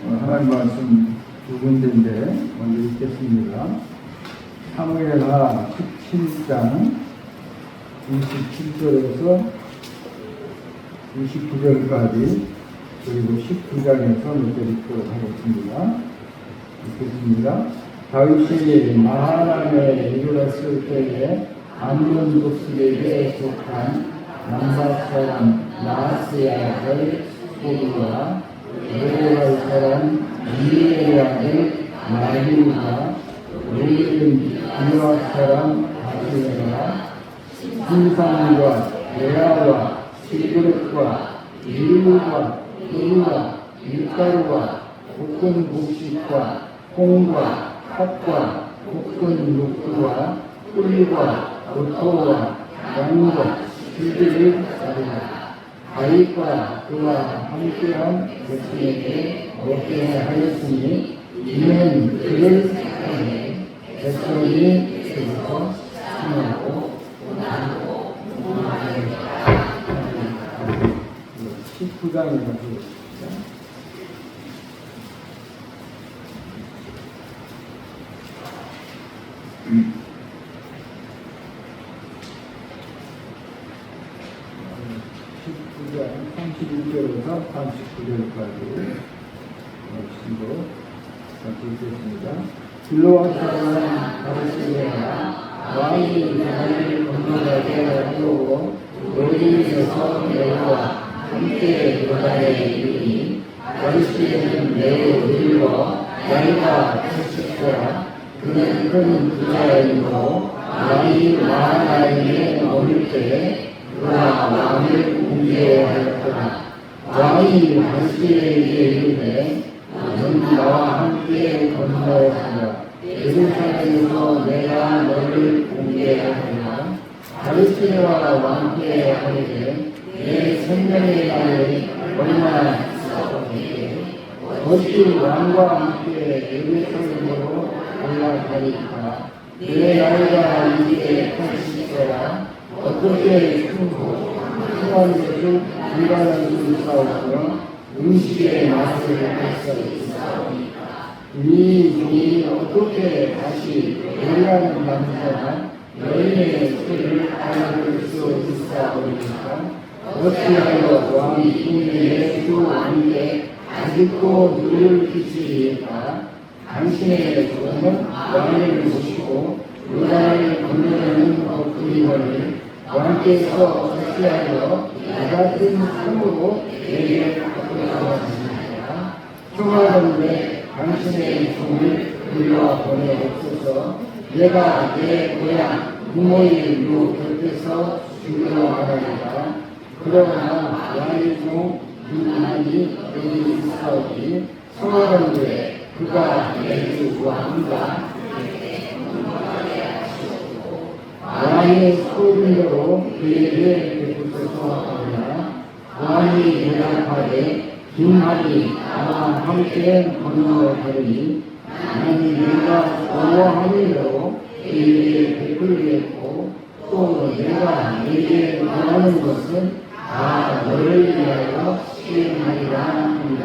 하나님 말씀 두 군데인데 먼저 읽겠습니다. 사무엘하 17장 27절에서 29절까지 그리고 19장에서 몇 절 읽도록 하겠습니다. 읽겠습니다. 다윗이 마하나임에 이르렀을 때에 암몬 족속에게 속한 남사 사람 나하스의 아들 소브와 레오갈 사람 이리엘의 아들 마리우가 로벨 기므앗 사람 바세가 신상과 레아와 실그릇과 밀과 꿀과 밀가루와 볶은 곡식과 콩과 팥과 볶은 녹두와 꿀과 고토와 양과 실들을 가리라. 다윗과 그와 함께한 백성에게 먹게 하였으니 이는 그를 사랑해 백성이 그에서 승하고 원하고 원하였다. 19장에 가서 31절에서 39절까지 말씀으로 읽겠습니다. 길로와 사람 바르시게가 왕이 이스라엘을 건너가게 하고 너희에서 내와 함께 요단에 이르니 바르시게는 매우 늙어 나이가 80세라 그는 큰 부자이므로 왕이 마하나임에 머물 때에 그가 왕을 공개하였더라. 왕이 바르시게에게 이르되 너는 나와 함께 건너가라. 예루살렘에서 내가 너를 공개하리라. 바르시게와 왕께 하리되 내 생명의 날이 얼마나 있사오니 어찌 왕과 함께 예루살렘으로 올라가리까. 내 나이가 이제 80세라 어떻게 흉한 것을 불가할 수 있사오며 음식의 맛을 할 수 있사오니까. 이 종이 어떻게 다시 요리하는 남자가 여인의 술을 알아볼 수 있사오니까. 어찌하여 왕이 궁리의 주 왕께 아직도 누를 끼치리까. 당신의 종은 왕을 모시고 요단을 건너는 것뿐이거니 왕께서 어찌하여 이같은 삶으로 내게 바꾸셨느냐. 청하건대 당신의 종을 불러 보내옵소서. 내가 내 고향 부모의 루 곁에서 죽으러 가리라. 그러나 왕의 종 유한이 여기 있사오니 청하건대 그가 내 왕과 왕의 소근대로 그에게 베푸소서 하느라. 왕이 대답하되 김하리 나와 함께 건너가리니 나는 내가 원하는 대로 그에게 베풀겠고 또 내가 내게 원하는 것은 다 너를 위하여 시행하리라 합니다.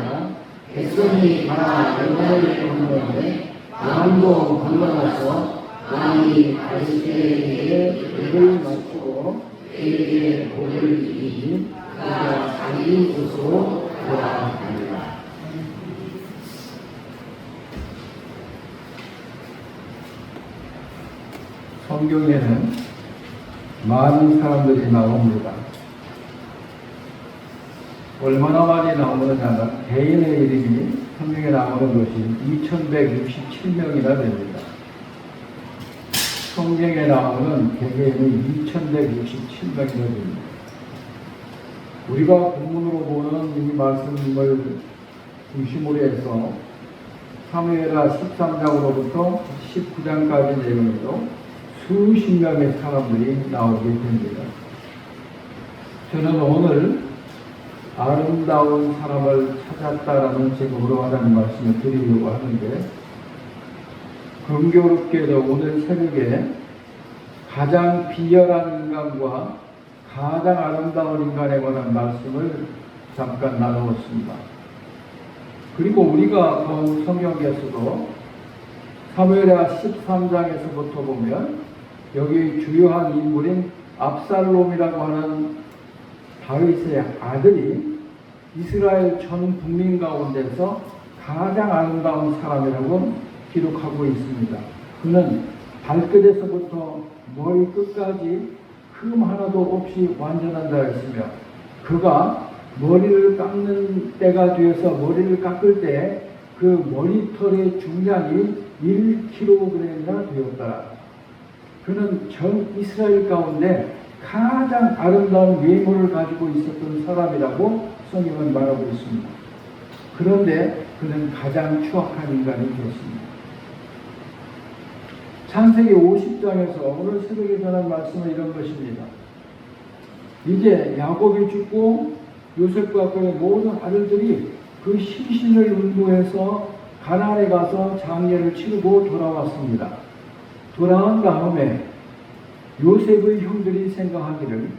백성이 다 요단을 건너되 왕도 건너가서 왕이 바르시게에게 입을 맞추고 그에게 복을 이기니 그가 자기 곳으로 돌아갑니다. 성경에는 많은 사람들이 나옵니다. 얼마나 많이 나오느냐면 개인의 이름이 성경에 나오는 것이 2167명이나 됩니다. 성경에 나오는 개개인이 2167명이나 됩니다. 우리가 본문으로 보는 이 말씀을 중심으로 해서 사무엘하 13장으로부터 19장까지 내용으로 수십 명의 사람들이 나오게 됩니다. 저는 오늘 아름다운 사람을 찾았다라는 제목으로 하나님 말씀을 드리려고 하는데, 긍교롭게도 오늘 새벽에 가장 비열한 인간과 가장 아름다운 인간에 관한 말씀을 잠깐 나누었습니다. 그리고 우리가 본 성경에서도 사무엘하 13장에서부터 보면 여기 주요한 인물인 압살롬이라고 하는 다윗의 아들이 이스라엘 전 국민 가운데서 가장 아름다운 사람이라고 기록하고 있습니다. 그는 발끝에서부터 머리 끝까지 흠 하나도 없이 완전한 자였으며 그가 머리를 깎는 때가 되어서 머리를 깎을 때 그 머리털의 중량이 1kg이나 되었더라. 그는 전 이스라엘 가운데 가장 아름다운 외모를 가지고 있었던 사람이라고 성경은 말하고 있습니다. 그런데 그는 가장 추악한 인간이 되었습니다. 창세기 50장에서 오늘 새벽에 전한 말씀은 이런 것입니다. 이제 야곱이 죽고 요셉과 그의 모든 아들들이 그 시신을 운구해서 가나안에 가서 장례를 치르고 돌아왔습니다. 돌아온 다음에 요셉의 형들이 생각하기를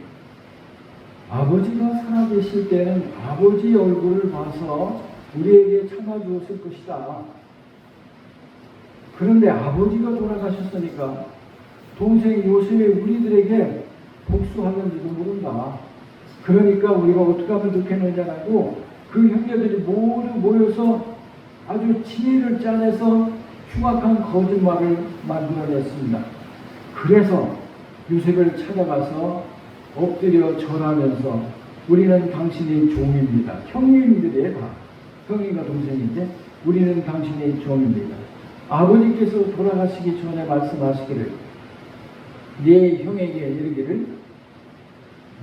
아버지가 살아계실 때는 아버지 얼굴을 봐서 우리에게 참아주었을 것이다. 그런데 아버지가 돌아가셨으니까 동생 요셉이 우리들에게 복수하는지도 모른다. 그러니까 우리가 어떻게 하면 좋겠느냐고 그 형제들이 모두 모여서 아주 지혜를 짜내서 흉악한 거짓말을 만들어냈습니다. 그래서 요셉을 찾아가서 엎드려 절하면서 우리는 당신의 종입니다. 형님들이에요. 다. 형님과 동생인데 우리는 당신의 종입니다. 아버지께서 돌아가시기 전에 말씀하시기를 네 형에게 이르기를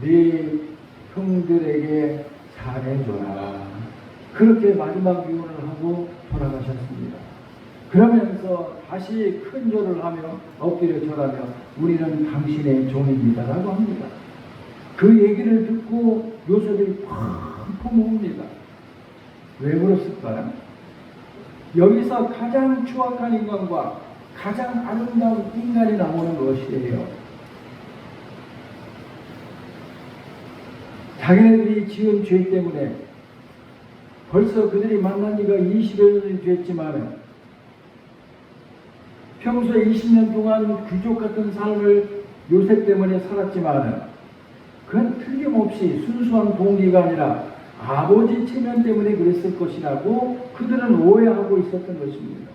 네 형들에게 잘해줘라. 그렇게 마지막 유언을 하고 돌아가셨습니다. 그러면서 다시 큰 절을 하며 엎드려 절하며 우리는 당신의 종입니다 라고 합니다. 그 얘기를 듣고 요셉이 펑펑 웁니다. 왜 그랬을까요? 여기서 가장 추악한 인간과 가장 아름다운 인간이 나오는 것이에요. 자기네들이 지은 죄 때문에 벌써 그들이 만난 지가 20여 년이 됐지만 평소에 20년 동안 귀족 같은 삶을 요셉 때문에 살았지만 그건 틀림없이 순수한 동기가 아니라 아버지 체면 때문에 그랬을 것이라고 그들은 오해하고 있었던 것입니다.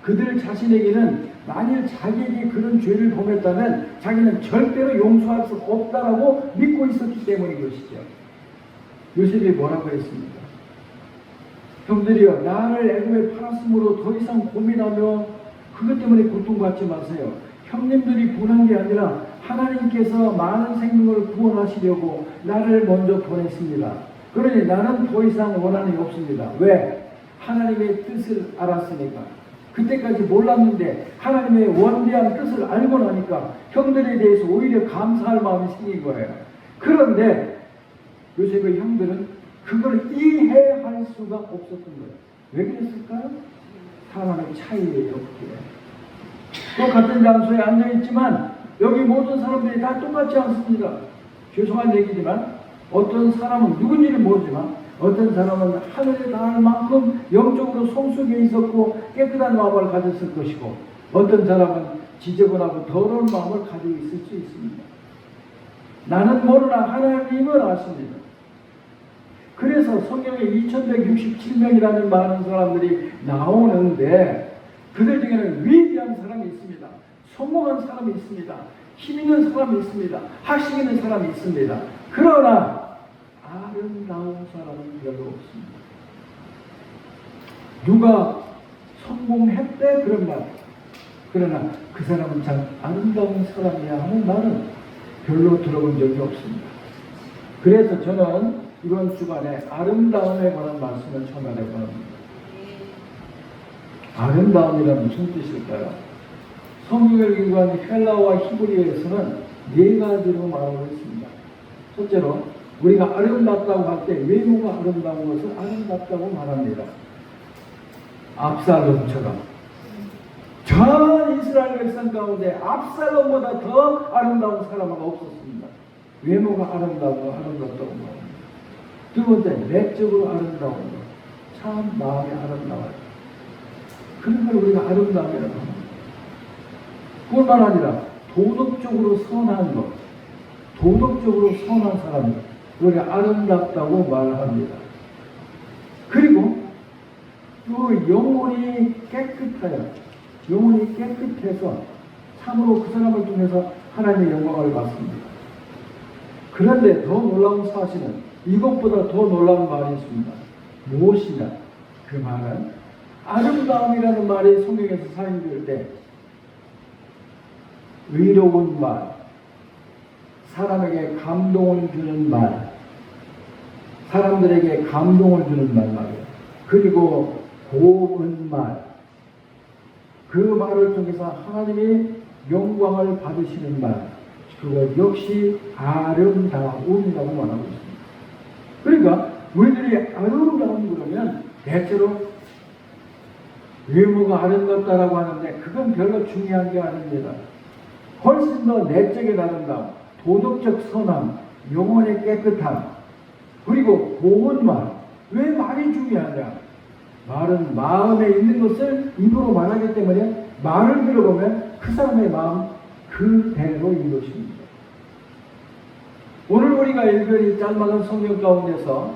그들 자신에게는 만일 자기에게 그런 죄를 범했다면 자기는 절대로 용서할 수 없다라고 믿고 있었기 때문인 것이죠. 요셉이 뭐라고 했습니까? 형들이여, 나를 애굽에 팔았으므로 더 이상 고민하며 그것 때문에 고통받지 마세요. 형님들이 분한 게 아니라 하나님께서 많은 생명을 구원하시려고 나를 먼저 보냈습니다. 그러니 나는 더 이상 원한이 없습니다. 왜? 하나님의 뜻을 알았으니까. 그때까지 몰랐는데 하나님의 원대한 뜻을 알고 나니까 형들에 대해서 오히려 감사할 마음이 생긴 거예요. 그런데 요셉의 형들은 그걸 이해할 수가 없었던 거예요. 왜 그랬을까요? 사람의 차이에 없기에. 똑같은 장소에 앉아있지만 여기 모든 사람들이 다 똑같지 않습니다. 죄송한 얘기지만 어떤 사람은 누군지는 모르지만 어떤 사람은 하늘에 닿을 만큼 영적으로 성숙해 있었고 깨끗한 마음을 가졌을 것이고 어떤 사람은 지저분하고 더러운 마음을 가지고 있을 수 있습니다. 나는 모르나 하나님은 아십니다. 그래서 성경에 2167명이라는 많은 사람들이 나오는데 그들 중에는 위대한 사람이 있습니다. 성공한 사람이 있습니다. 힘 있는 사람이 있습니다. 학식 있는 사람이 있습니다. 그러나 아름다운 사람은 별로 없습니다. 누가 성공했대? 그런 말. 그러나 그 사람은 참 아름다운 사람이야 하는 말은 별로 들어본 적이 없습니다. 그래서 저는 이번 주간에 아름다움에 관한 말씀을 전하려고 합니다. 아름다움이란 무슨 뜻일까요? 성경을 기록한 헬라어와 히브리어에서는 네 가지로 말하고 있습니다. 첫째로 우리가 아름답다고 할 때 외모가 아름다운 것을 아름답다고 말합니다. 압살롬처럼 전 이스라엘 백성 가운데 압살롬보다 더 아름다운 사람은 없었습니다. 외모가 아름다고 아름답다고 말합니다. 두 번째, 내적으로 아름다운 것. 참 마음이 아름다워요. 그런 걸 우리가 아름다움이라고 합니다. 그것만 아니라 도덕적으로 선한 것, 도덕적으로 선한 사람을 우리가 아름답다고 말합니다. 그리고 그 영혼이 깨끗하여, 영혼이 깨끗해서 참으로 그 사람을 통해서 하나님의 영광을 받습니다. 그런데 더 놀라운 사실은 이것보다 더 놀라운 말이 있습니다. 무엇이냐? 그 말은 아름다움이라는 말이 성경에서 사용될 때 의로운 말, 사람에게 감동을 주는 말, 사람들에게 감동을 주는 말 말이에요. 그리고 고운 말, 그 말을 통해서 하나님이 영광을 받으시는 말, 그것 역시 아름다움이라고 말하고 있습니다. 그러니까 우리들이 아름다움 그러면 대체로 외모가 아름답다라고 하는데 그건 별로 중요한 게 아닙니다. 훨씬 더 내적인 아름다움, 도덕적 선함, 영혼의 깨끗함, 그리고 고운 말. 왜 말이 중요하냐? 말은 마음에 있는 것을 입으로 말하기 때문에 말을 들어보면 그 사람의 마음 그대로인 것입니다. 오늘 우리가 읽은 이 짤막한 성경 가운데서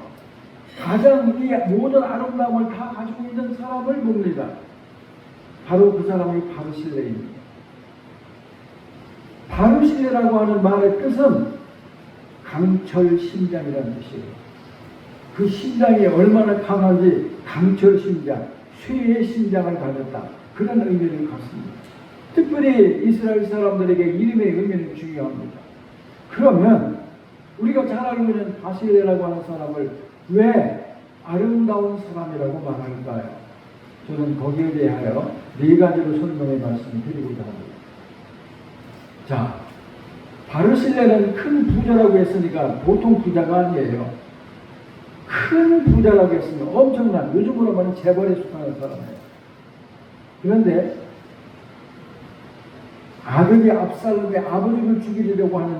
가장 이 모든 아름다움을 다 가지고 있는 사람을 봅니다. 바로 그 사람이 바르실레입니다. 바르실레라고 하는 말의 뜻은 강철 심장이라는 뜻이에요. 그 심장이 얼마나 강한지 강철 심장, 쇠의 심장을 가졌다. 그런 의미를 갖습니다. 특별히 이스라엘 사람들에게 이름의 의미는 중요합니다. 그러면 우리가 잘 알고 있는 바실레라고 하는 사람을 왜 아름다운 사람이라고 말할까요? 저는 거기에 대하여 네 가지로 설명의 말씀을 드리고자 합니다. 자, 바르실레는 큰 부자라고 했으니까 보통 부자가 아니에요. 큰 부자라고 했으면 엄청난, 요즘으로 말하면 재벌에 속하는 사람이에요. 그런데 아들이 압살롬의 아버지를 죽이려고 하는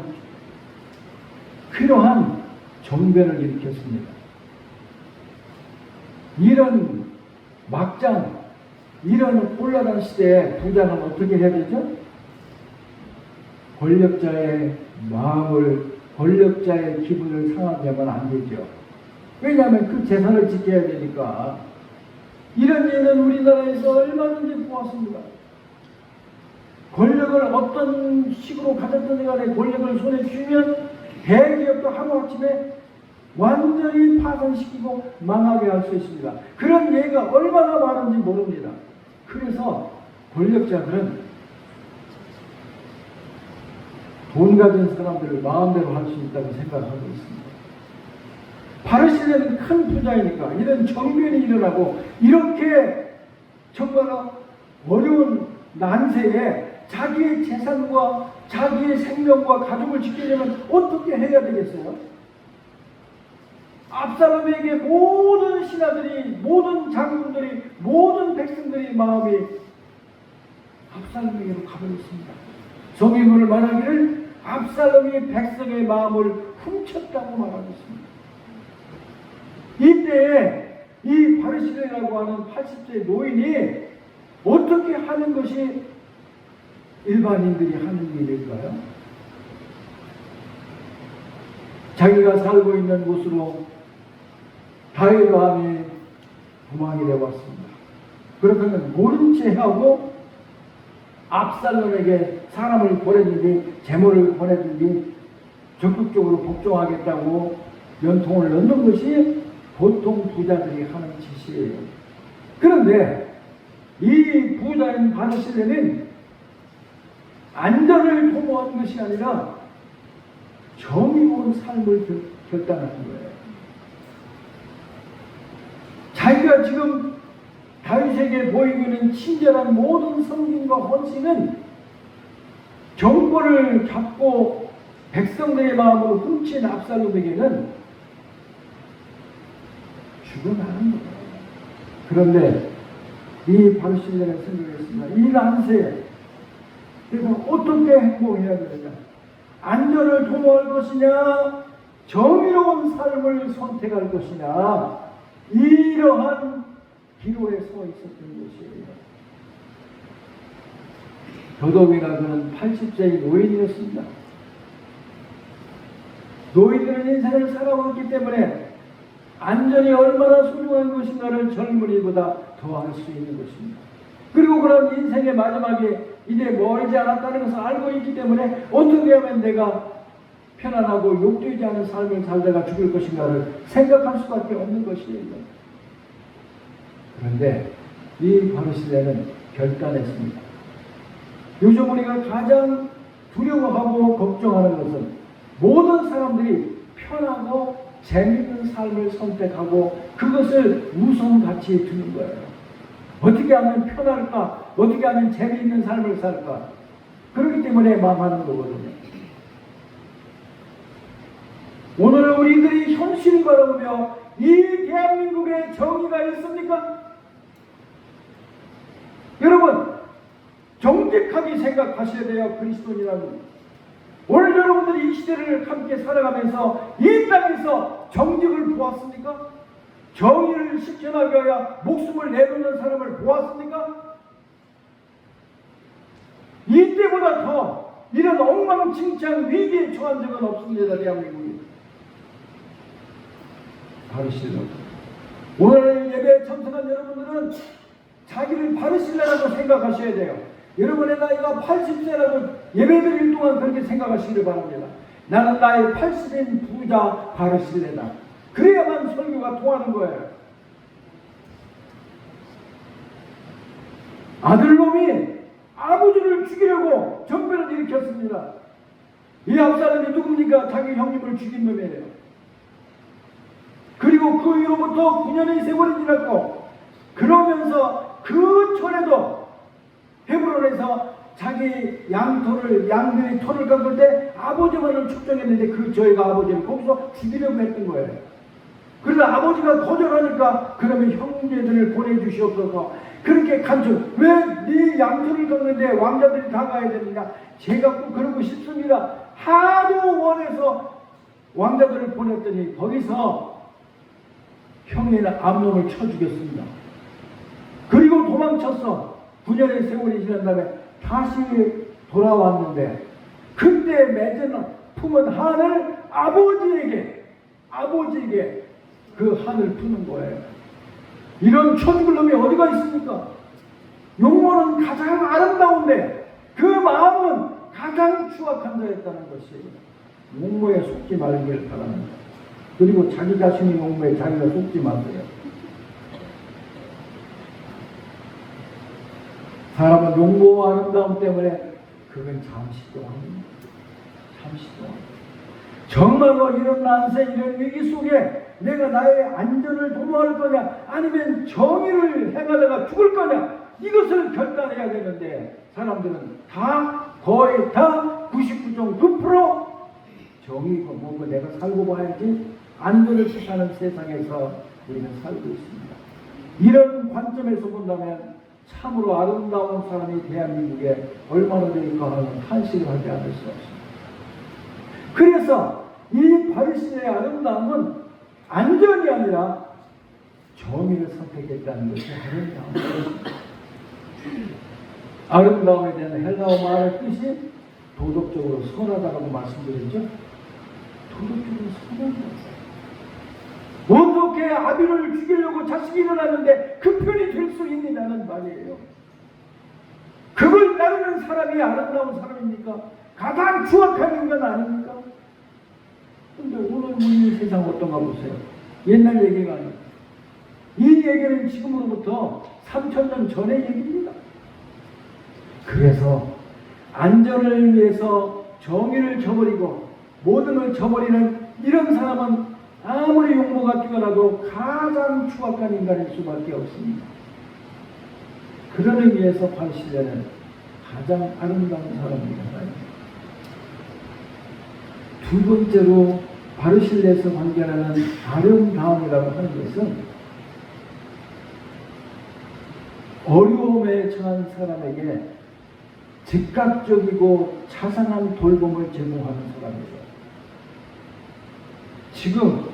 그러한 정변을 일으켰습니다. 이런 막장, 이런 혼란한 시대에 부자는 어떻게 해야 되죠? 권력자의 마음을, 권력자의 기분을 상하게 하면 안 되죠. 왜냐하면 그 재산을 지켜야 되니까. 이런 예는 우리나라에서 얼마든지 보았습니다. 권력을 어떤 식으로 가졌든 간에 권력을 손에 쥐면 대기업도 하루아침에 완전히 파산시키고 망하게 할 수 있습니다. 그런 예가 얼마나 많은지 모릅니다. 그래서 권력자들은 돈 가진 사람들을 마음대로 할 수 있다고 생각하고 있습니다. 바르실레는 큰 부자이니까 이런 정변이 일어나고 이렇게 정말 어려운 난세에 자기의 재산과 자기의 생명과 가족을 지키려면 어떻게 해야 되겠어요? 압살롬에게 모든 신하들이, 모든 장군들이, 모든 백성들이 마음이 압살롬에게로 가버렸습니다. 성경을 말하기를 압살롬이 백성의 마음을 훔쳤다고 말하고 있습니다. 이때에 이 바르실레라고 하는 80세 노인이 어떻게 하는 것이 일반인들이 하는 일일까요? 자기가 살고 있는 곳으로 다윗왕이 도망이 되었습니다. 그렇다면 모른 채 하고 압살롬에게 사람을 보내든지 재물을 보내든지 적극적으로 복종하겠다고 연통을 넣는 것이 보통 부자들이 하는 짓이에요. 그런데 이 부자인 바르실레는 안전을 도모한 것이 아니라 정의로운 삶을 결단한 거예요. 자기가 지금 다윗에게 보이고 있는 친절한 모든 섬김과 헌신은 정권을 잡고 백성들의 마음으로 훔친 압살롬에게는 죽어나는 거예요. 그런데 이 바르실레가 생각했습니다. 이 난세에 내가 어떻게 행복해야 되느냐? 안전을 도모할 것이냐? 정의로운 삶을 선택할 것이냐? 이러한 기로에 서 있었던 것이에요. 더더욱이나 그는 80세의 노인이었습니다. 노인들은 인생을 살아왔기 때문에 안전이 얼마나 소중한 것인가를 젊은이보다 더 알 수 있는 것입니다. 그리고 그런 인생의 마지막에 이제 멀지 않았다는 것을 알고 있기 때문에 어떻게 하면 내가 편안하고 욕되지 않은 삶을 살다가 죽을 것인가를 생각할 수밖에 없는 것이에요. 그런데 이 바르실레는 결단했습니다. 요즘 우리가 가장 두려워하고 걱정하는 것은 모든 사람들이 편하고 재미있는 삶을 선택하고 그것을 우선같이 두는 거예요. 어떻게 하면 편할까? 어떻게 하면 재미있는 삶을 살까? 그렇기 때문에 마음하는 거거든요. 오늘은 우리들이 현실을 바라보며 이 대한민국에 정의가 있습니까? 여러분, 정직하게 생각하셔야 돼요. 그리스도인이라고. 오늘 여러분들이 이 시대를 함께 살아가면서 이 땅에서 정직을 보았습니까? 정의를 실천하기 위하여 목숨을 내놓는 사람을 보았습니까? 이때보다 더 이런 엉망진창 위기에 처한 적은 없습니다. 대한민국이. 바르실레. 오늘 예배에 참석한 여러분들은 자기를 바르실레라고 생각하셔야 돼요. 여러분의 나이가 80세라고 예배드릴 동안 그렇게 생각하시기를 바랍니다. 나는 나의 80인 부자 바르실레다. 그래야만 설교가 통하는 거예요. 아들놈이 아버지를 죽이려고 정변을 일으켰습니다. 이 앞사람이 누굽니까? 자기 형님을 죽인 놈이에요. 그리고 그 이후로부터 9년의 세월이 지났고 그러면서 그 전에도 헤브론에서 자기 양들이 터를 깎을 때 아버지만을 축정했는데 그 저희가 아버지를 거기서 죽이려고 했던 거예요. 그래서 아버지가 거절하니까 그러면 형제들을 보내주시옵소서. 그렇게 간청. 왜 네 양털을 깎는데 왕자들이 다 가야 되느냐? 제가 꼭 그러고 싶습니다. 하도 원해서 왕자들을 보냈더니 거기서 형님 암놈을 쳐 죽였습니다. 그리고 도망쳤어. 9년의 세월이 지난 다음에 다시 돌아왔는데 그때 맺은 품은 한을 아버지에게 그 한을 푸는 거예요. 이런 쳐죽을 놈이 어디가 있습니까? 용모는 가장 아름다운데 그 마음은 가장 추악한 자였다는 것이에요. 용모에 속지 말기를 바랍니다. 그리고 자기 자신의 용모에 자기가 속지 마세요. 사람은 용모와 아름다움 때문에 그건 잠시 동안입니다. 잠시 동안. 정말로 이런 난세, 이런 위기 속에 내가 나의 안전을 도모할 거냐 아니면 정의를 행하다가 죽을 거냐 이것을 결단해야 되는데 사람들은 거의 다 99.9% 정의고 뭐고 내가 살고 봐야지 안전을 택하는 세상에서 우리는 살고 있습니다. 이런 관점에서 본다면 참으로 아름다운 사람이 대한민국에 얼마나 될까 하는 탄식을 하지 않을 수 없습니다. 그래서 이 바르실레의 아름다움은 안전이 아니라 정의를 선택했다는 것이 아름다운 것입니다. 아름다움에 대한 헬라어 말의 뜻이 도덕적으로 선하다고 말씀드렸죠. 도덕적으로 선한 것. 어떻게 아비를 죽이려고 자식이 일어났는데 그 편이 될 수 있느냐는 말이에요. 그걸 따르는 사람이 아름다운 사람입니까? 가장 추악한 인간 아닙니까? 근데 오늘 우리 세상 어떤가 보세요. 옛날 얘기가 아니에요. 이 얘기는 지금으로부터 3000년 전의 얘기입니다. 그래서 안전을 위해서 정의를 저버리고 모든 걸 저버리는 이런 사람은 아무리 용모가 뛰어나도 가장 추악한 인간일 수밖에 없습니다. 그런 의미에서 바르실레는 가장 아름다운 사람입니다. 두 번째로 바르실레에서 관계하는 아름다움이라고 하는 것은 어려움에 처한 사람에게 즉각적이고 자상한 돌봄을 제공하는 사람이에요. 지금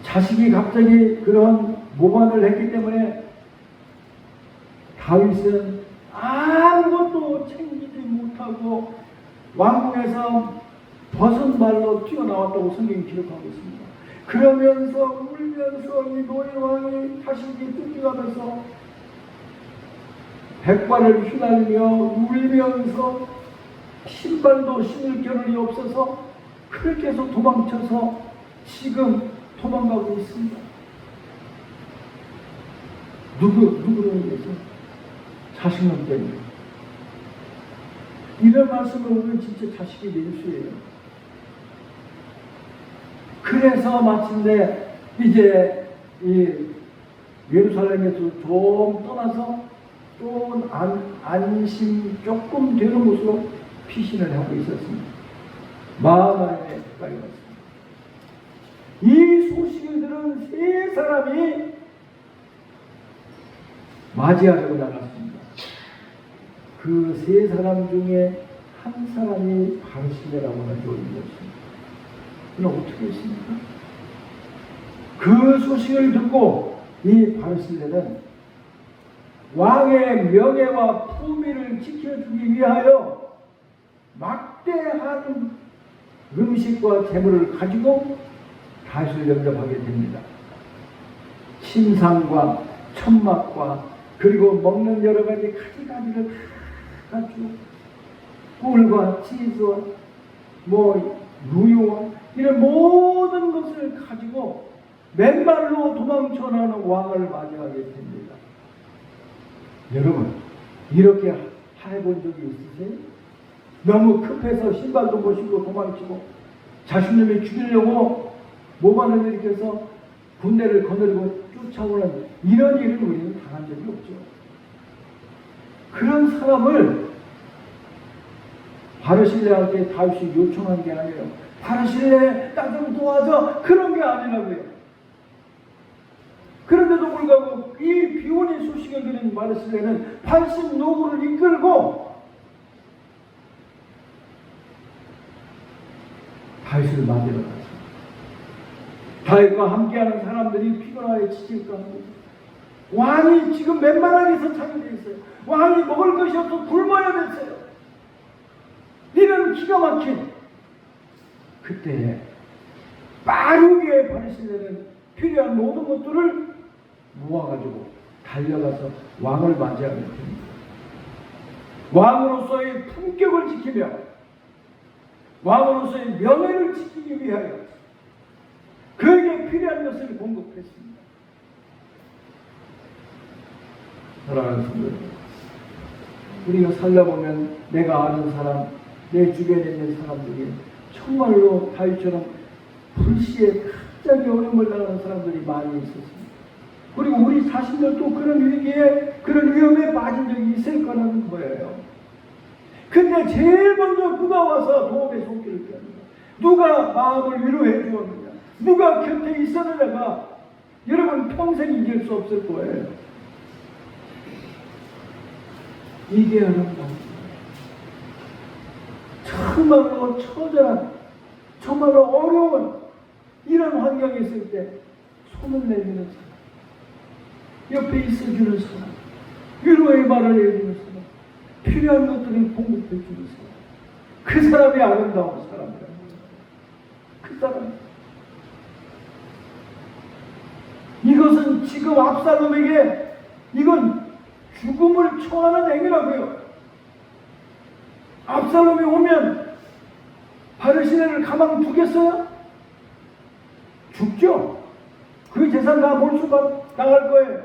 자식이 갑자기 그런 모반을 했기 때문에 다윗은 아무것도 챙기지 못하고 왕궁에서 벗은 발로 뛰어나왔다고 성경이 기록하고 있습니다. 그러면서 울면서 이 노예 왕이 자식이 쫓겨가면서 백발을 휘날리며 울면서 신발도 신을 겨를이 없어서 그렇게 해서 도망쳐서 지금 도망가고 있습니다. 누구를 위해서? 자식만 때문에. 이런 말씀을 오면 진짜 자식이 예수예요. 그래서 마침내 이제 이 예루살렘에서 좀 떠나서 좀 안심 조금 되는 곳으로 피신을 하고 있었습니다. 마하나임에 가까이 왔습니다. 이 소식을 들은 세 사람이 맞이하려고 나갔습니다. 그 세 사람 중에 한 사람이 바르실레라고 하는 요인이었습니다. 그럼 어떻게 했습니까? 그 소식을 듣고 이 바르실레는 왕의 명예와 품위를 지켜주기 위하여 막대한 음식과 재물을 가지고 다윗을 영접하게 됩니다. 침상과 천막과 그리고 먹는 여러 가지 가지가지를 다 가지고 꿀과 치즈와 루유와 이런 모든 것을 가지고 맨발로 도망쳐 나오는 왕을 맞이하게 됩니다. 여러분, 이렇게 해본 적이 있으세요? 너무 급해서 신발도 못 신고 도망치고 자신님이 죽이려고 모반을 일으켜서 군대를 거느리고 쫓아오는 이런 일을 우리는 당한 적이 없죠. 그런 사람을 바르실레한테 다윗이 요청한 게 아니에요. 바르실레 나 좀 도와줘, 그런 게 아니라고요. 그런데도 불구하고 이 비온의 소식을 들은 바르실레는 80노구를 이끌고 다윗을 맞으러 갔습니다. 다윗과 함께하는 사람들이 피곤하게 지칠까 합니다. 왕이 지금 맨만하게서 창이 있어요. 왕이 먹을 것이 없어 굶어야 됐어요. 이런 기가 막힌 그때 빠르게 바르실레는 필요한 모든 것들을 모아가지고 달려가서 왕을 맞이하게 됩니다. 왕으로서의 품격을 지키며 왕으로서의 명예를 지키기 위하여 그에게 필요한 것을 공급했습니다. 사랑하는 성도, 우리가 살다보면 내가 아는 사람, 내 주변에 있는 사람들이 정말로 다윗처럼 불시에 갑자기 어려움을 당하는 사람들이 많이 있었습니다. 그리고 우리 자신들도 그런 위기에, 그런 위험에 빠진 적이 있을 거라는 거예요. 근데 제일 먼저 누가 와서 도움의 손길을 펴는가? 누가 마음을 위로해 주었느냐? 누가 곁에 있었느냐가 여러분 평생 잊을 수 없을 거예요. 이게 아름다운 정말로 처절한, 정말로 어려운 이런 환경에 있을 때 손을 내미는 사람, 옆에 있어주는 사람, 위로의 말을 해주는 사람, 필요한 것들을 공급해주는 사람, 그 사람이 아름다운 사람이라는 거예요. 그 사람. 이것은 지금 압살롬에게 이건 죽음을 청하는 행위라고요. 압살롬이 오면 바르실레를 가만 두겠어요? 죽죠. 그 재산 다 몰수가 당할 거예요.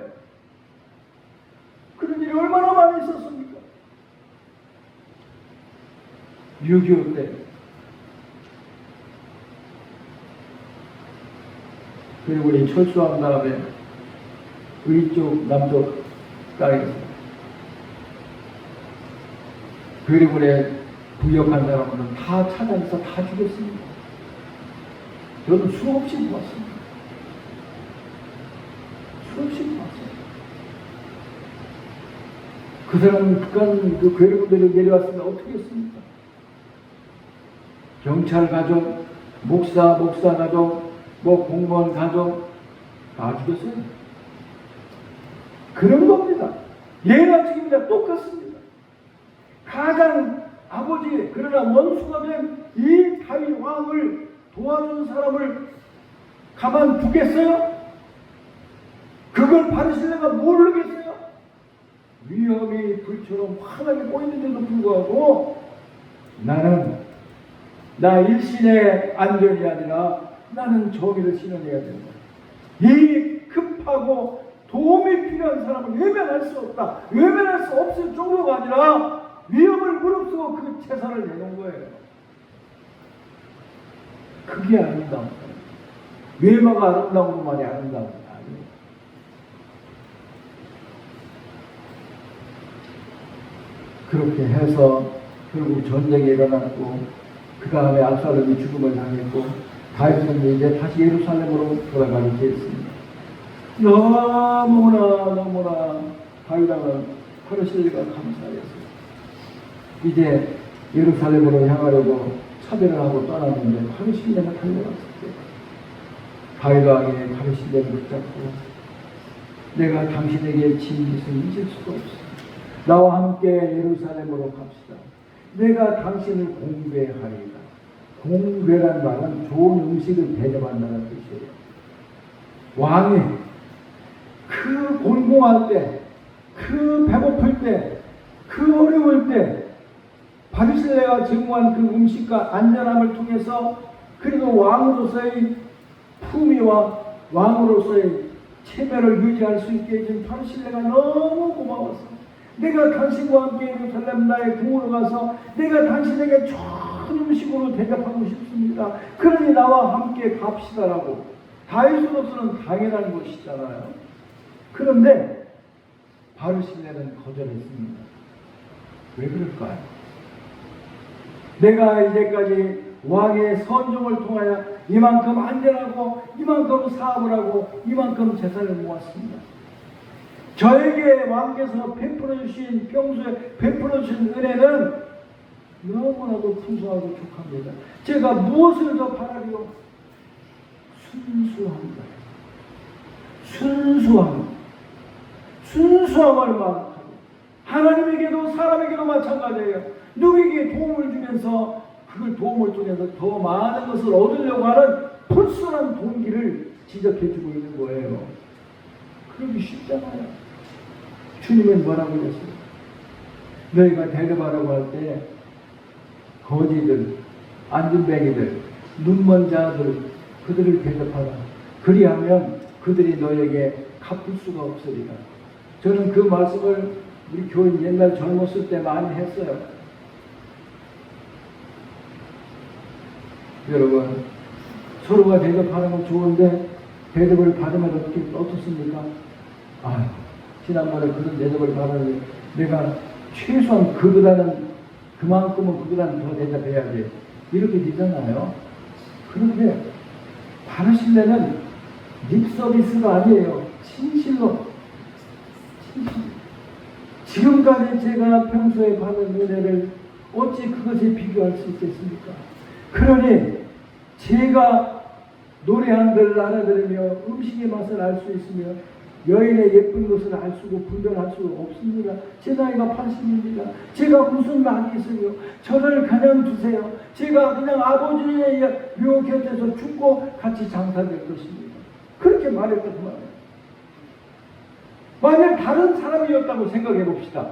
그런 일이 얼마나 많이 있었습니까? 6.25 때 그리고 우리 철수한 다음에 위쪽 남쪽 땅에서 괴뢰군에 부역한 사람들은 다 찾아내서 다 죽였습니다. 저는 수없이 보았습니다. 수없이 보았어요. 그 사람은 북한 그 괴뢰군들이 내려왔으면 어떻게 했습니까? 경찰 가족, 목사 가족, 공무원 가족 다 죽였어요. 그런 겁니다. 예나 지금이나 똑같습니다. 가장 아버지 그러나 원수가 된 이 다윗 왕을 도와준 사람을 가만두겠어요? 그걸 바르실레가 모르겠어요? 위험이 불처럼 환하게 보이는데도 불구하고 나는 나 일신의 안전이 아니라 나는 정의를 실현해야 된다. 이 급하고 도움이 필요한 사람을 외면할 수 없다. 외면할 수 없을 정도가 아니라 위험을 무릅쓰고 그 재산을 내놓은 거예요. 그게 아름다운 거예요. 외모가 아름다운 것만이 아름다운 거 아니에요. 그렇게 해서 결국 전쟁이 일어났고 그 다음에 압살롬이 죽음을 당했고 다윗은 이제 다시 예루살렘으로 돌아가게 되었습니다. 너무나 다윗왕은 바르실레가 감사했어요. 이제 예루살렘으로 향하려고 차별을 하고 떠났는데 바르실레가 달려왔을 때 다윗왕이 바르실레를 붙잡고 내가 당신에게 진 짓을 잊을 수가 없어. 나와 함께 예루살렘으로 갑시다. 내가 당신을 공배하리이다. 공배란 말은 좋은 음식을 대접한다는 뜻이에요. 왕이 그 곤궁할 때, 그 배고플 때, 그 어려울 때 바르실레가 제공한 그 음식과 안전함을 통해서 그래도 왕으로서의 품위와 왕으로서의 체면을 유지할 수 있게 해준 바르실레가 너무 고마웠어. 내가 당신과 함께 예루살렘 나의 궁으로 가서 내가 당신에게 좋은 음식으로 대접하고 싶습니다. 그러니 나와 함께 갑시다라고. 다윗으로서는 당연한 것이잖아요. 그런데 바르실레는 거절했습니다. 왜 그럴까요? 내가 이제까지 왕의 선종을 통하여 이만큼 안전하고 이만큼 사업을 하고 이만큼 재산을 모았습니다. 저에게 왕께서 베풀어 주신 평소에 베풀어 주신 은혜는 너무나도 풍성하고 족합니다. 제가 무엇을 더 바라리요? 순수합니다. 순수함을 말하고 하나님에게도 사람에게도 마찬가지예요. 누구에게 도움을 주면서 그 도움을 통해서 더 많은 것을 얻으려고 하는 불순한 동기를 지적해주고 있는 거예요. 그러기 쉽잖아요. 주님은 뭐라고 그랬어요? 너희가 대접하라고 할 때 거지들, 안진뱅이들, 눈먼 자들 그들을 대접하라. 그리하면 그들이 너에게 갚을 수가 없으리라. 저는 그 말씀을 우리 교인 옛날 젊었을 때 많이 했어요. 여러분, 서로가 대접하는 건 좋은데 대접을 받으면 어떻습니까? 지난번에 그런 대접을 받았는데 내가 최소한 그보다는 그만큼은 그보다는 더 대접해야지. 이렇게 되잖아요. 그런데 바르실레는 립서비스가 아니에요. 진실로. 지금까지 제가 평소에 받은 은혜를 어찌 그것에 비교할 수 있겠습니까? 그러니 제가 노래 한들 알아들으며 음식의 맛을 알 수 있으며 여인의 예쁜 것을 알 수고 분별할 수 없습니다. 제 나이가 80입니다. 제가 무슨 말이 있으며 저를 그냥 두세요. 제가 그냥 아버지의 묘 곁에서 죽고 같이 장사될 것입니다. 그렇게 말했단 말이에요. 만약 다른 사람이었다고 생각해 봅시다.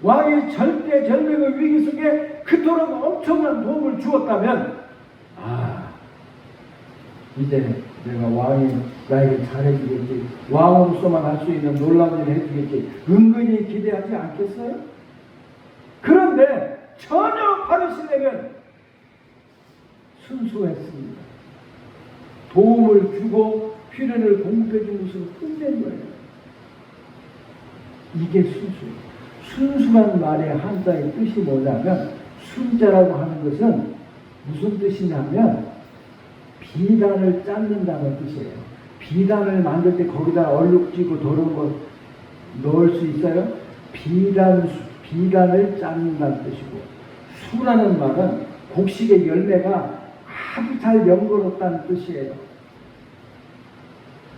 왕이 절대절명의 위기 속에 그토록 엄청난 도움을 주었다면 이제 내가 왕이 나에게 잘해주겠지, 왕으로서만 할 수 있는 놀라운 일을 해주겠지, 은근히 기대하지 않겠어요? 그런데 전혀 바르실레는 순수했습니다. 도움을 주고 필연을 공급해준 것으로 끝낸 거예요. 이게 순수한 말의 한자의 뜻이 뭐냐면, 순자라고 하는 것은 무슨 뜻이냐면 비단을 짰는다는 뜻이에요. 비단을 만들 때 거기다 얼룩지고 더러운 거 넣을 수 있어요? 비단을 짰는다는 뜻이고, 수라는 말은 곡식의 열매가 아주 잘 연거롭다는 뜻이에요.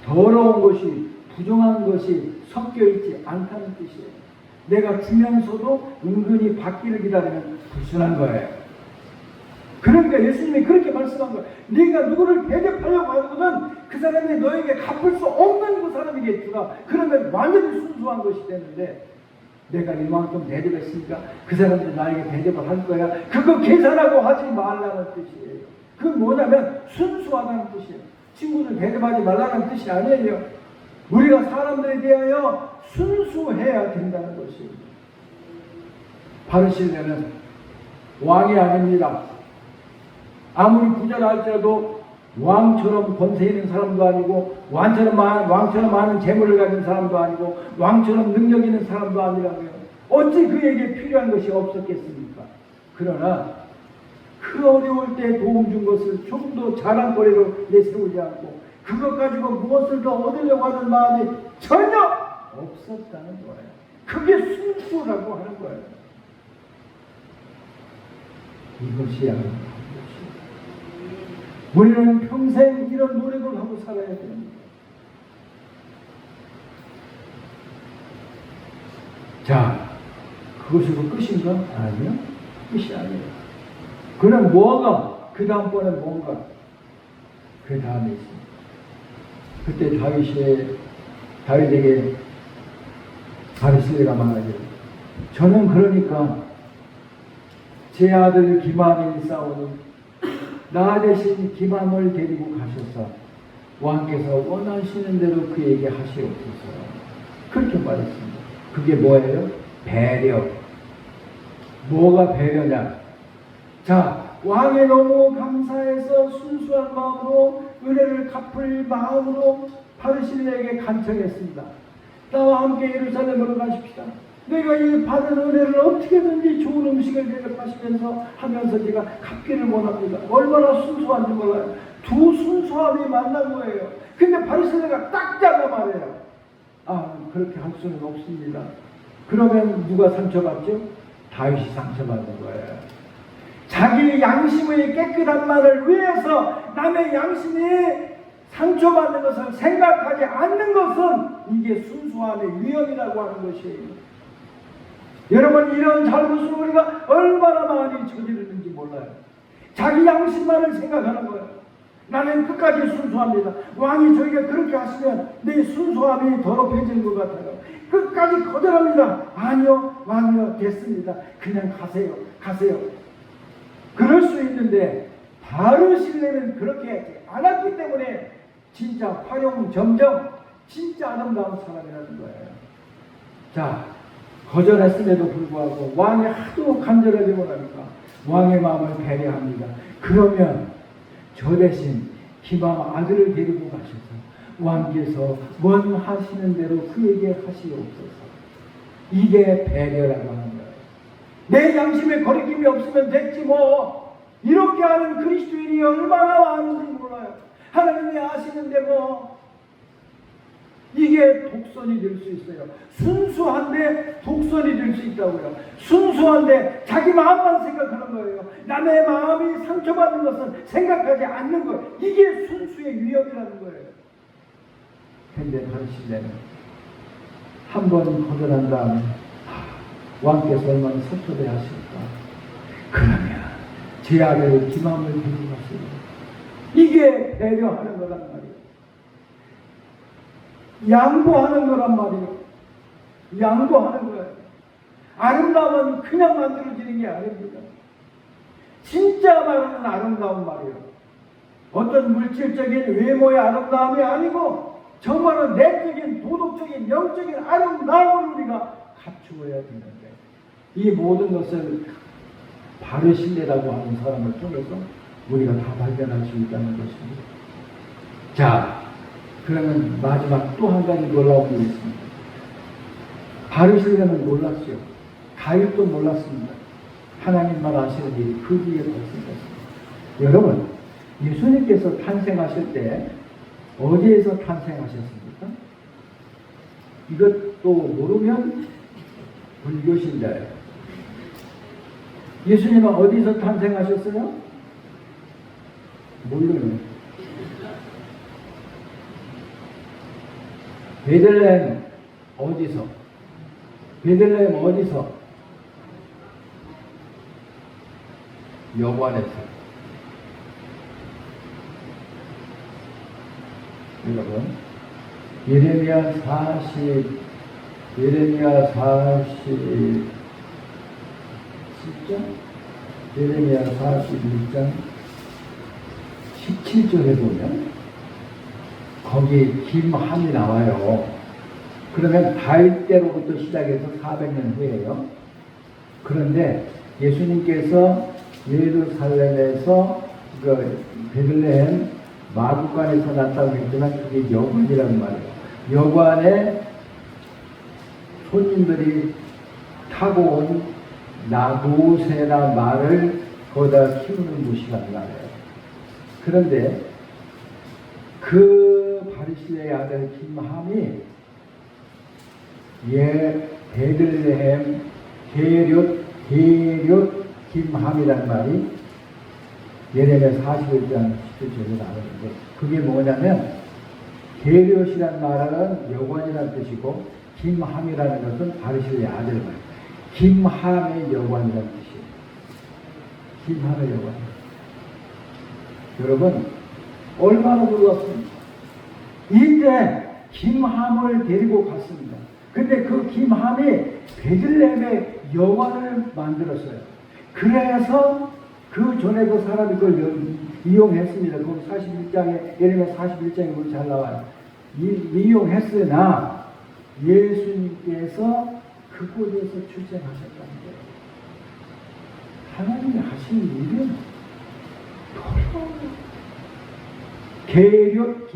더러운 것이 부정한 것이 섞여 있지 않다는 뜻이에요. 내가 주면서도 은근히 받기를 기다리면 불순한 거예요. 그러니까 예수님이 그렇게 말씀한 거예요. 네가 누구를 대접하려고 하거든 그 사람이 너에게 갚을 수 없는 그 사람에게 주라. 그러면 완전히 순수한 것이 되는데 내가 이만큼 대접했으니까 그 사람도 나에게 대접을 할 거야. 그거 계산하고 하지 말라는 뜻이에요. 그건 뭐냐면 순수하다는 뜻이에요. 친구들 대접하지 말라는 뜻이 아니에요. 우리가 사람들에 대하여 순수해야 된다는 것이에요. 바리새인은 왕이 아닙니다. 아무리 부자라 할지라도 왕처럼 권세 있는 사람도 아니고 왕처럼 많은 재물을 가진 사람도 아니고 왕처럼 능력 있는 사람도 아니라고요. 어찌 그에게 필요한 것이 없었겠습니까? 그러나 그 어려울 때 도움 준 것을 조금도 자랑거리로 내세우지 않고 그것 가지고 무엇을 더 얻으려고 하는 마음이 전혀 없었다는 거예요. 그게 순수라고 하는 거예요. 이것이 아닙니다. 우리는 평생 이런 노력을 하고 살아야 됩니다. 자, 그것으로 끝인가? 아니요. 끝이 아니에요. 그는 뭐가? 그 다음번에 뭔가? 그 다음에 있습니다. 그때 다윗에게 바리새인가 말하기를 저는 그러니까 제 아들 기만이 싸우니 나 대신 기만을 데리고 가셔서 왕께서 원하시는 대로 그에게 하시옵소서. 그렇게 말했습니다. 그게 뭐예요? 배려. 뭐가 배려냐? 자, 왕에 너무 감사해서 순수한 마음으로 은혜를 갚을 마음으로 바리새인에게 간청했습니다. 나와 함께 예루살렘으로 가십시다. 내가 이 받은 은혜를 어떻게든지 좋은 음식을 대접하시면서 하면서 제가 갚기를 원합니다. 얼마나 순수한지 몰라요. 두 순수함이 만난 거예요. 근데 바리새인가 딱 잘라 말해요. 아, 그렇게 할 수는 없습니다. 그러면 누가 상처받죠? 다윗이 상처받는 거예요. 자기 양심의 깨끗한 말을 위해서 남의 양심이 상처받는 것을 생각하지 않는 것은 이게 순수함의 위험이라고 하는 것이에요. 여러분, 이런 잘못을 우리가 얼마나 많이 저지르는지 몰라요. 자기 양심만을 생각하는 거예요. 나는 끝까지 순수합니다. 왕이 저에게 그렇게 하시면 내 순수함이 더럽혀지는 것 같아요. 끝까지 거절합니다. 아니요, 왕이요, 됐습니다. 그냥 가세요. 그럴 수 있는데 바리새인은 그렇게 하지 않았기 때문에 진짜 화룡점정 진짜 아름다운 사람이라는 거예요. 자, 거절했음에도 불구하고 왕이 하도 간절하게 원하니까 왕의 마음을 배려합니다. 그러면 저 대신 기만 아들을 데리고 가셔서 왕께서 원하시는 대로 그에게 하시옵소서. 이게 배려라고 하는 거예요. 내 양심에 거리낌이 없으면 됐지 뭐. 이렇게 하는 그리스도인이 얼마나 많은지 몰라요. 하나님이 아시는데 뭐. 이게 독선이 될 수 있어요. 순수한데 독선이 될 수 있다고요. 순수한데 자기 마음만 생각하는 거예요. 남의 마음이 상처받는 것은 생각하지 않는 거예요. 이게 순수의 위협이라는 거예요. 근데 바리새인은 한 번 거절한 다음에 왕께서 얼마나 섭섭해 하실까. 그러면 제 아들 기만을 데리고 가시고. 이게 배려하는 거란 말이에요. 양보하는 거란 말이에요. 양보하는 거예요. 아름다움은 그냥 만들어지는 게 아닙니다. 진짜 말하는 아름다운 말이에요. 어떤 물질적인 외모의 아름다움이 아니고 정말로 내적인 도덕적인 영적인 아름다움을 우리가 갖추어야 되는데 이 모든 것을 바리새인이라고 하는 사람을 통해서 우리가 다 발견할 수 있다는 것입니다. 자, 그러면 마지막 또 한 가지 놀라운 일이 있습니다. 바리새인은 몰랐죠. 다윗도 몰랐습니다. 하나님만 아시는 일이 그 뒤에 발생했습니다. 여러분, 예수님께서 탄생하실 때 어디에서 탄생하셨습니까? 이것도 모르면 불교신자예요. 예수님은 어디서 탄생하셨어요? 몰라요. 베들레헴 어디서? 베들레헴 어디서? 여관에서. 여러분, 예레미야 41장 17절에 보면 거기 김함이 나와요. 그러면 다윗 때로부터 시작해서 400년 후에요. 그런데 예수님께서 예루살렘에서 그 베들레헴 마구간에서 났다고 했지만 그게 여관이라는 말이에요. 여관에 손님들이 타고 온 노새나 말을 거기다 키우는 곳이라는 말이에요. 그런데 그 바리새의 아들 김함이 베들레헴 게뭍 김함이란 말이 예레미야 41장 17절에 나오는데, 그게 뭐냐면 게뭍이란 말은 여관이라는 뜻이고 김함이라는 것은 바리새의 아들 말. 김함의 여관이라는 뜻이에요. 김함의 여관. 여러분, 얼마나 놀랐습니까? 이때 김함을 데리고 갔습니다. 근데 그 김함이 베들레헴의 여관을 만들었어요. 그래서 그 전에도 사람이 그걸 이용했습니다. 그 41장에, 예레미야 41장에 그걸 잘 나와요. 이용했으나 예수님께서 그곳에서 출생하셨다는 거예요. 하나님이 하신 일은 게뭍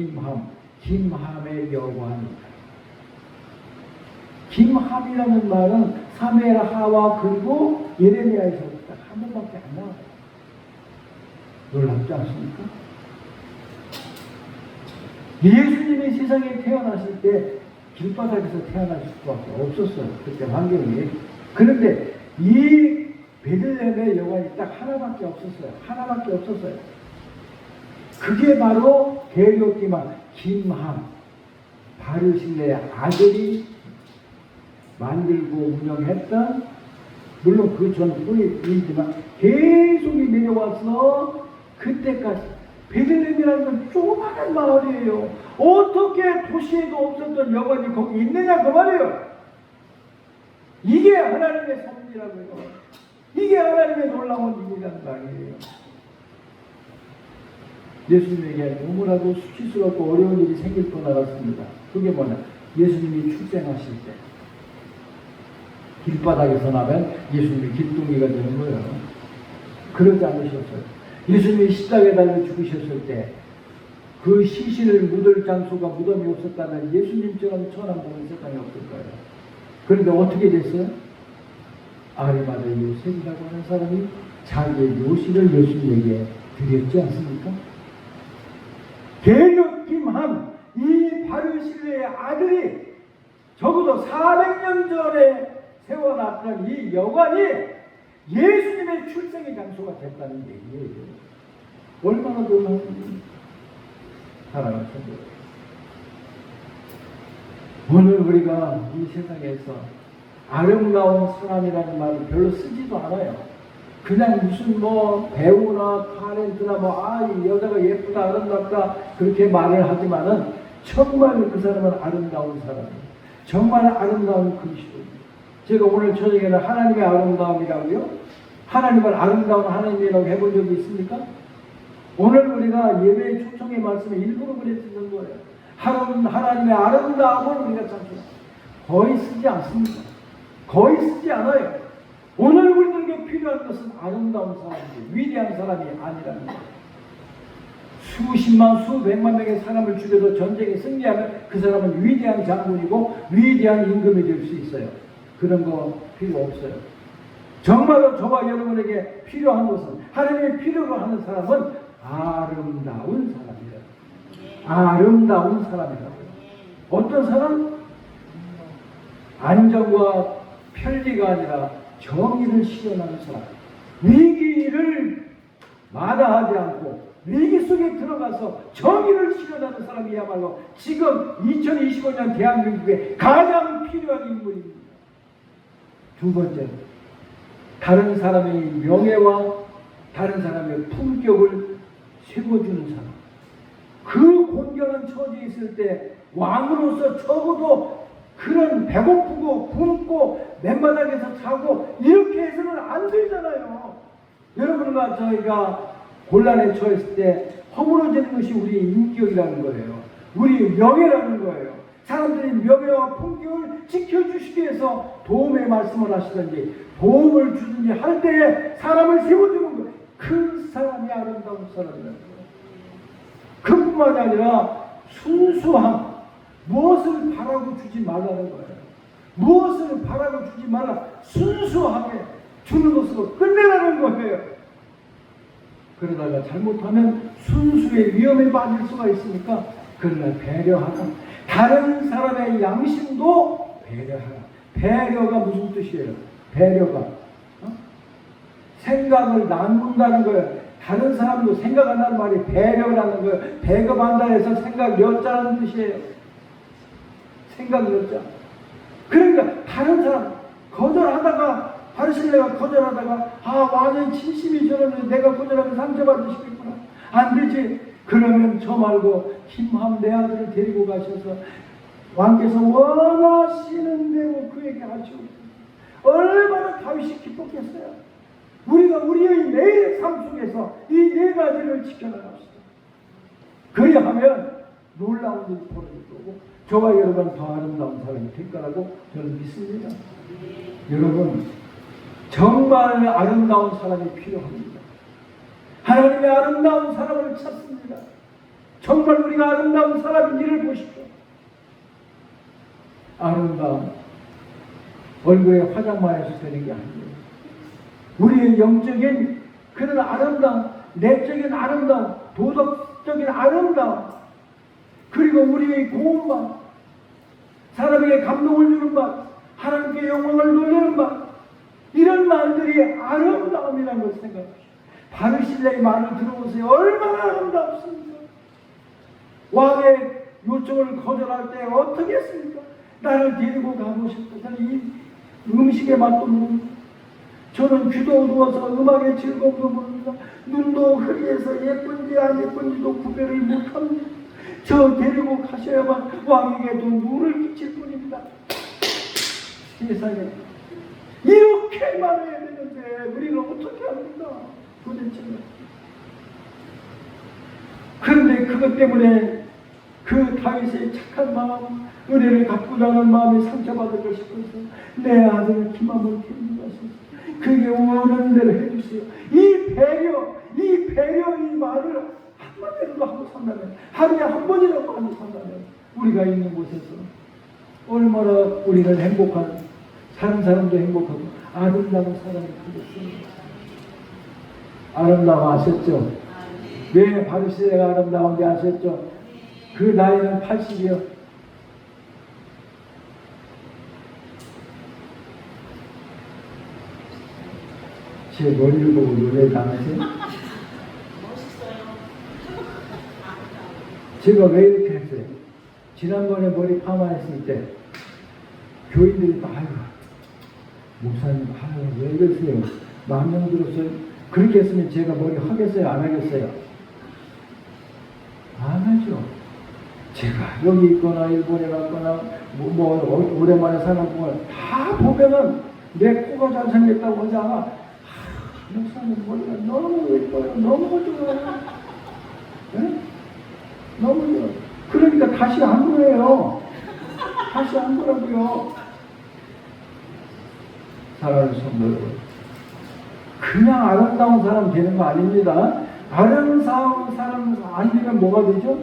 김함의 여관입니다. 김함이라는 말은 사무엘 하와 그리고 예레미야에서 딱 한 번밖에 안 나와요. 놀랍지 않습니까? 예수님이 세상에 태어나실 때 길바닥에서 태어나실 수밖에 없었어요. 그때 환경이. 그런데 이 베들레헴의 여관이 딱 하나밖에 없었어요. 그게 바로 게뭍 김함 바르실레의 아들이 만들고 운영했던, 물론 그 전뿐이지만 계속이 내려와서 그때까지. 베들레헴이라는 건 조그마한 마을이에요. 어떻게 도시에도 없었던 여관이 거기 있느냐 그 말이에요. 이게 하나님의 섭리라고요. 이게 하나님의 놀라운 일이라는 말이에요. 예수님에게 너무나도 수치스럽고 어려운 일이 생길 뻔 알았습니다. 그게 뭐냐? 예수님이 출생하실 때 길바닥에서 나면 예수님이 길둥이가 되는 거예요. 그러지 않으셨어요. 예수님이 십자가에 달려 죽으셨을 때 그 시신을 묻을 장소가 무덤이 없었다면 예수님처럼 천한 복은 세상에 없을 거예요. 그런데 어떻게 됐어요? 아리마다 요셉이라고 하는 사람이 자기의 요식을 예수님에게 드렸지 않습니까? 게뭍 김함, 이 바르실레의 아들이 적어도 400년 전에 세워놨던 이 여관이 예수님의 출생의 장소가 됐다는 얘기예요. 얼마나 놀라운 사랑을 선보여요. 오늘 우리가 이 세상에서 아름다운 사람이라는 말을 별로 쓰지도 않아요. 그냥 무슨 배우나 타렌트나 이 여자가 예쁘다 아름답다 그렇게 말을 하지만은 정말 그 사람은 아름다운 사람이에요. 정말 아름다운 그리스도입니다. 제가 오늘 저녁에는 하나님의 아름다움이라고요? 하나님을 아름다운 하나님이라고 해본 적이 있습니까? 오늘 우리가 예배의 초청의 말씀에 일부러 그랬던 거예요. 하나님의 아름다움을 우리가 참습니다. 거의 쓰지 않습니다. 거의 쓰지 않아요. 오늘 우리들에게 필요한 것은 아름다운 사람이지 위대한 사람이 아니라는 거예요. 수십만 수백만 명의 사람을 죽여도 전쟁에 승리하면 그 사람은 위대한 장군이고 위대한 임금이 될 수 있어요. 그런 거 필요 없어요. 정말로 저와 여러분에게 필요한 것은, 하나님의 필요로 하는 사람은 아름다운 사람이에요. 아름다운 사람이라고요. 어떤 사람? 안정과 편리가 아니라 정의를 실현하는 사람. 위기를 마다하지 않고 위기 속에 들어가서 정의를 실현하는 사람이야말로 지금 2025년 대한민국에 가장 필요한 인물입니다. 두 번째, 다른 사람의 명예와 다른 사람의 품격을 세워주는 사람. 그 곤경한 처지에 있을 때 왕으로서 적어도 그런 배고프고 굶고 맨바닥에서 자고 이렇게 해서는 안 되잖아요. 여러분과 저희가 곤란에 처했을 때 허물어지는 것이 우리의 인격이라는 거예요. 우리의 명예라는 거예요. 사람들이 명예와 품격을 지켜주시기 위해서 도움의 말씀을 하시든지 도움을 주든지 할 때에 사람을 세워주는 거예요. 그 사람이 아름다운 사람이라는 거예요. 그뿐만이 아니라 순수함, 무엇을 바라고 주지 말라는 거예요. 무엇을 바라고 주지 말라, 순수하게 주는 것으로 끝내라는 거예요. 그러다가 잘못하면 순수의 위험에 빠질 수가 있으니까 그러나 배려하라. 다른 사람의 양심도 배려하라. 배려가 무슨 뜻이에요? 배려가 생각을 나눈다는 거예요. 다른 사람도 생각한다는 말이 배려라는 거예요. 배급한다 해서 생각 여자라는 뜻이에요. 생각 여자. 그러니까 다른 사람 거절하다가 바리새인가 거절하다가 왕의 진심이 저러는데 내가 거절하면 상처받으시겠구나. 안 되지. 그러면 저 말고 김함 내 아들을 데리고 가셔서 왕께서 원하시는 대로 그에게 하시옵소서. 얼마나 다윗이 기뻤겠어요. 우리가 우리의 매일의 삶 속에서 이 네 가지를 지켜나갑시다. 그리하면 놀라운 일이 벌어질 거고 저와 여러분 더 아름다운 사람이 될 거라고 저는 믿습니다. 여러분 정말 아름다운 사람이 필요합니다. 하나님의 아름다운 사람을 찾습니다. 정말 우리가 아름다운 사람인지를 보십시오. 아름다움 얼굴에 화장만 해서 되는 게 아니에요. 우리의 영적인 그런 아름다움, 내적인 아름다움, 도덕적인 아름다움, 그리고 우리의 고운맛, 사람에게 감동을 주는 맛, 하나님께 영광을 돌리는 맛, 이런 말들이 아름다움이라는 것을 생각하십시오. 바르실레의 말을 들어보세요. 얼마나 아름답습니까? 왕의 요청을 거절할 때 어떻게 했습니까? 나를 데리고 가고 싶다. 저는 이 음식의 맛도 모릅니다. 저는 귀도 어두워서 음악의 즐거움도 모릅니다. 눈도 흐리해서 예쁜지 안 예쁜지도 구별을 못합니다. 저 데리고 가셔야만 왕에게도 눈을 끼칠 뿐입니다. 세상에 이렇게 말해야 되는데 우리는 어떻게 합니까? 도대체. 그런데 그것 때문에 그 다윗의 착한 마음, 은혜를 갚고자 하는 마음이 상처받을 것이 싶어서 내 아들 김함을 데리고 가소서. 그게 원하는 대로 해주세요. 이 배려, 이 말을 한마디라도 하고 산다면, 하루에 한 번이라도 하고 산다면, 우리가 있는 곳에서 얼마나 우리는 행복한, 사는 사람도 행복하고, 아름다운 사람이 되겠습니다. 아름다워 아셨죠? 왜 바리새인가 아름다운지 아셨죠? 그 나이는 80이요. 제 머리를 보고 노래를 안 하세요? 제가 왜 이렇게 했어요? 지난번에 머리 파마했을 때 교인들이 아유 목사님 아유 왜 이러세요? 마음 들었어요? 그렇게 했으면 제가 머리 하겠어요? 안 하겠어요? 안 하죠. 제가 여기 있거나 일본에 갔거나 오랜만에 사는 동안 다 보면은 내 코가 잘생겼다고 하잖아. 목사님 머리가 너무 예뻐요. 너무 좋아요. 네? 너무 좋아요. 그러니까 다시 안 그래요. 다시 안 그러고요. 사랑하는 성도 여러분, 그냥 아름다운 사람 되는 거 아닙니다. 아름다운 사람 안 되면 뭐가 되죠?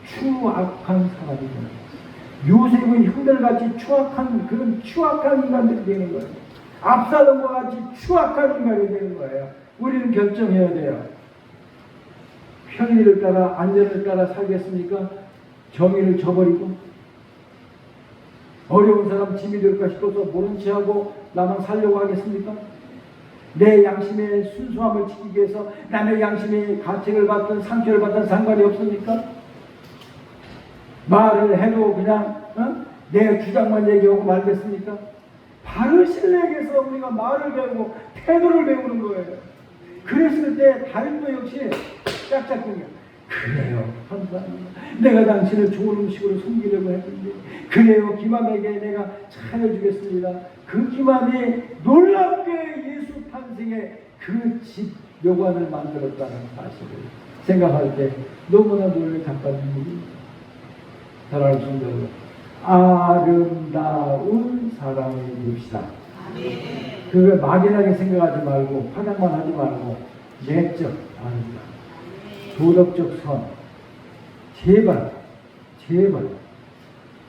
추악한 사람이 되는 거예요. 요셉은 형들같이 추악한 그런 추악한 인간들이 되는 거예요. 압살롬과 같이 추악한 인간이 되는 거예요. 우리는 결정해야 돼요. 편의를 따라 안전을 따라 살겠습니까? 정의를 저버리고 어려운 사람 짐이 될까 싶어서 모른 체하고 나만 살려고 하겠습니까? 내 양심의 순수함을 지키기 위해서 남의 양심의 가책을 받든 상처를 받든 상관이 없습니까? 말을 해도 그냥 내 주장만 얘기하고 말겠습니까? 바른 신뢰에게서 우리가 말을 배우고 태도를 배우는 거예요. 그랬을 때 다윗도 역시 짝짝꿍이야. 그래요, 감사합니다. 내가 당신을 좋은 음식으로 섬기려고 했는데, 그래요, 김함에게 내가 차려주겠습니다. 그 김함이 놀랍게 예수 탄생의 그 집 묘관을 만들었다는 사실을 생각할 때 너무나 놀래 작가님이 사랑하는 성도 여러분, 아름다운 사랑을 이룹시다. 그걸 막연하게 생각하지 말고 화장만 하지 말고 내적 아름다움, 도덕적 선, 제발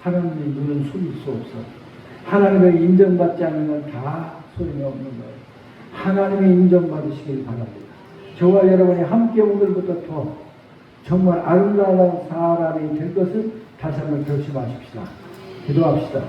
하나님의 눈은 숨길 수 없어. 하나님의 인정받지 않으면 다 소용이 없는 거예요. 하나님의 인정받으시길 바랍니다. 저와 여러분이 함께 오늘부터 더 정말 아름다운 사람이 될 것을 다시 한번 결심하십시다. 기도합시다.